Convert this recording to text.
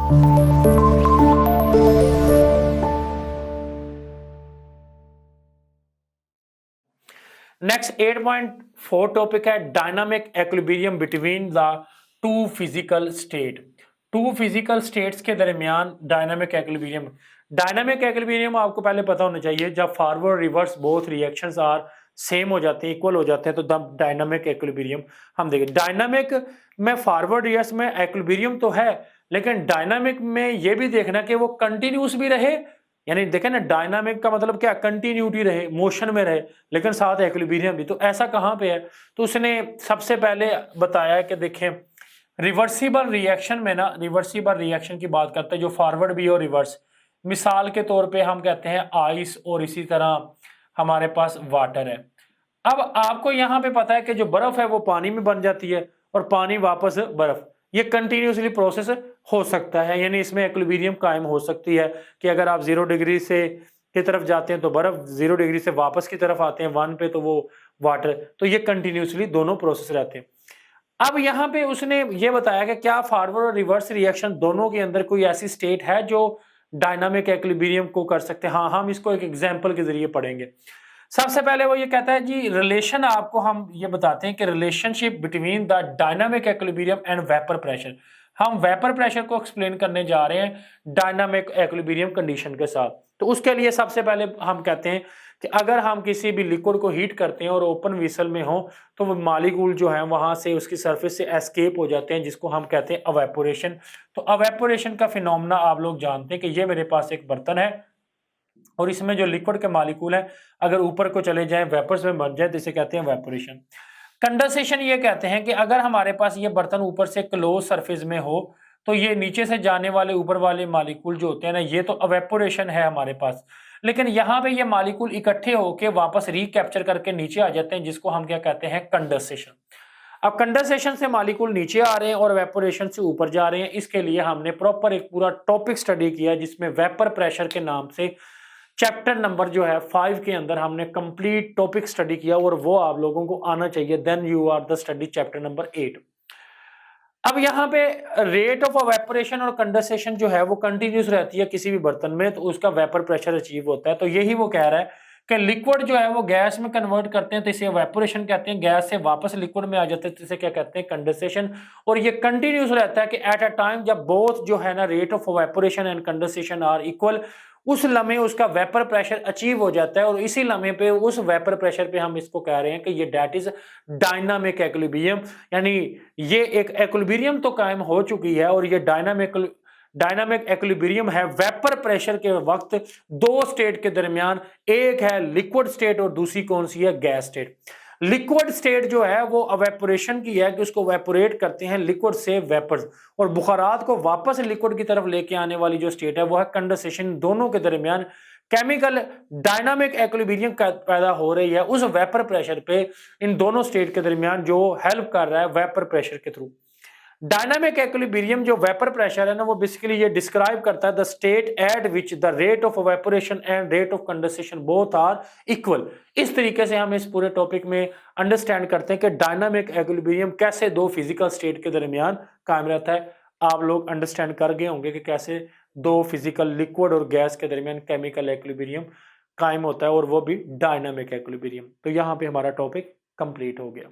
Next 8.4 topic है dynamic equilibrium between the two physical state. Two physical states के दरमियान dynamic equilibrium. Dynamic equilibrium आपको पहले पता होना चाहिए, जब forward reverse both reactions are same हो जाते हैं, इक्वल हो जाते हैं, तो तब डायनामिक इक्विलिब्रियम हम देखें। डायनामिक में फॉरवर्ड रिवर्स में इक्विलिब्रियम तो है, लेकिन डायनामिक में ये भी देखना कि वो कंटिन्यूस भी रहे, यानी देखें ना, डायनामिक का मतलब क्या, कंटिन्यूटी रहे, मोशन में रहे, लेकिन साथ इक्विलिब्रियम भी। तो ऐसा कहां पे है, तो उसने सबसे पहले बताया कि देखें रिवर्सिबल रिएक्शन में ना, रिवर्सिबल रिएक्शन की बात करते हैं जो फॉरवर्ड भी और रिवर्स। मिसाल के तौर पे हम कहते हैं आइस, और इसी तरह हमारे पास वाटर है। अब आपको यहां पे पता है कि जो बर्फ है वो पानी में बन जाती है और पानी वापस बर्फ, ये कंटिन्यूसली प्रोसेस हो सकता है, यानी इसमें इक्विलिब्रियम कायम हो सकती है कि अगर आप 0 डिग्री से की तरफ जाते हैं तो बर्फ, 0 डिग्री से वापस की तरफ आते हैं 1 पे तो वो वाटर, तो ये कंटिन्यूसली दोनों प्रोसेस रहते हैं। अब यहाँ पे उसने ये बताया कि क्या फॉरवर्ड और रिवर्स रिएक्शन दोनों के अंदर कोई ऐसी स्टेट है जो डायनामिक इक्विलिब्रियम को कर सकते हैं। हाँ, हम इसको एक एग्जांपल के जरिए पढ़ेंगे। सबसे पहले वो ये कहता है जी, रिलेशन आपको हम ये बताते हैं कि relationship between the dynamic equilibrium and vapour pressure. हम वेपर प्रेशर को एक्सप्लेन करने जा रहे हैं डायनामिक इक्विलिब्रियम कंडीशन के साथ। तो उसके लिए सबसे पहले हम कहते हैं कि अगर हम किसी भी लिक्विड को हीट करते हैं और ओपन वेसल में हो, तो वो मॉलिक्यूल जो है वहां से उसकी सरफेस से एस्केप हो जाते हैं, जिसको हम कहते हैं अवेपोरेशन। तो अवेपोरेशन का फिनोमेना आप लोग जानते हैं कि ये मेरे पास एक बर्तन है और इसमें जो लिक्विड के मॉलिक्यूल है अगर ऊपर को चले जाएं, वेपर्स में बन जाए, तो इसे कहते हैं वेपोरेशन। कंडेंसेशन ये कहते हैं कि अगर हमारे पास ये बर्तन ऊपर से क्लोज सरफेस में हो, तो ये नीचे से जाने वाले ऊपर वाले मॉलिक्यूल जो होते हैं ना, ये तो अवेपोरेशन है हमारे पास। लेकिन यहाँ पे ये मॉलिक्यूल इकट्ठे होके वापस रिकैप्चर करके नीचे आ जाते हैं, जिसको हम क्या कहते हैं, कंडेंसेशन। अब कंडेंसेशन से मॉलिक्यूल नीचे आ रहे हैं और वेपोरेशन से ऊपर जा रहे हैं, इसके लिए हमने प्रॉपर एक पूरा टॉपिक स्टडी किया जिसमें वेपर प्रेशर के नाम से चैप्टर नंबर जो है 5 के अंदर हमने कंप्लीट टॉपिक स्टडी किया, और वो आप लोगों को आना चाहिए। Then you are the study chapter number 8। अब यहाँ पे रेट ऑफ एवेपोरेशन और कंडेंसेशन जो है वो कंटिन्यूस रहती है किसी भी बर्तन में, तो उसका वेपर प्रेशर अचीव होता है। तो यही वो कह रहा है कि लिक्विड जो है वो गैस में कन्वर्ट करते हैं तो इसे एवेपोरेशन कहते हैं, गैस से वापस लिक्विड में आ जाते हैं तो इसे क्या कहते हैं, कंडेंसेशन। और ये कंटिन्यूस रहता है कि एट अ टाइम जब बोथ जो है ना rate of evaporation and condensation are equal, उस लम्हे उसका वेपर प्रेशर अचीव हो जाता है, और इसी लम्हे पे उस वेपर प्रेशर पे हम इसको कह रहे हैं कि ये दैट इज डायनामिक इक्विलिब्रियम। यानी ये एक इक्विलिब्रियम तो कायम हो चुकी है, और ये डायनामिक इक्विलिब्रियम है वेपर प्रेशर के वक्त दो स्टेट के दरमियान। एक है लिक्विड स्टेट और दूसरी कौन सी है, गैस स्टेट। लिक्विड स्टेट जो है वो अवेपोरेशन की है कि उसको वेपोरेट करते हैं लिक्विड से वेपर्स, और बुखारात को वापस लिक्विड की तरफ लेके आने वाली जो स्टेट है वो है कंडेंसेशन। दोनों के दरमियान केमिकल डायनामिक इक्विलिब्रियम पैदा हो रही है उस वेपर प्रेशर पे, इन दोनों स्टेट के दरमियान जो हेल्प कर रहा है वेपर प्रेशर के थ्रू। डायनामिक इक्विलिब्रियम जो वेपर प्रेशर है ना, वो बेसिकली ये डिस्क्राइब करता है the state at which the rate of evaporation and rate of condensation both are equal. इस तरीके से हम इस पूरे टॉपिक में अंडरस्टैंड करते हैं कि डायनामिक इक्विलिब्रियम कैसे दो फिजिकल स्टेट के दरमियान कायम रहता है। आप लोग अंडरस्टैंड कर गए होंगे कि कैसे दो फिजिकल लिक्विड और गैस के दरमियान केमिकल इक्विलिब्रियम कायम होता है, और वो भी डायनामिक इक्विलिब्रियम। तो यहाँ पे हमारा टॉपिक कंप्लीट हो गया।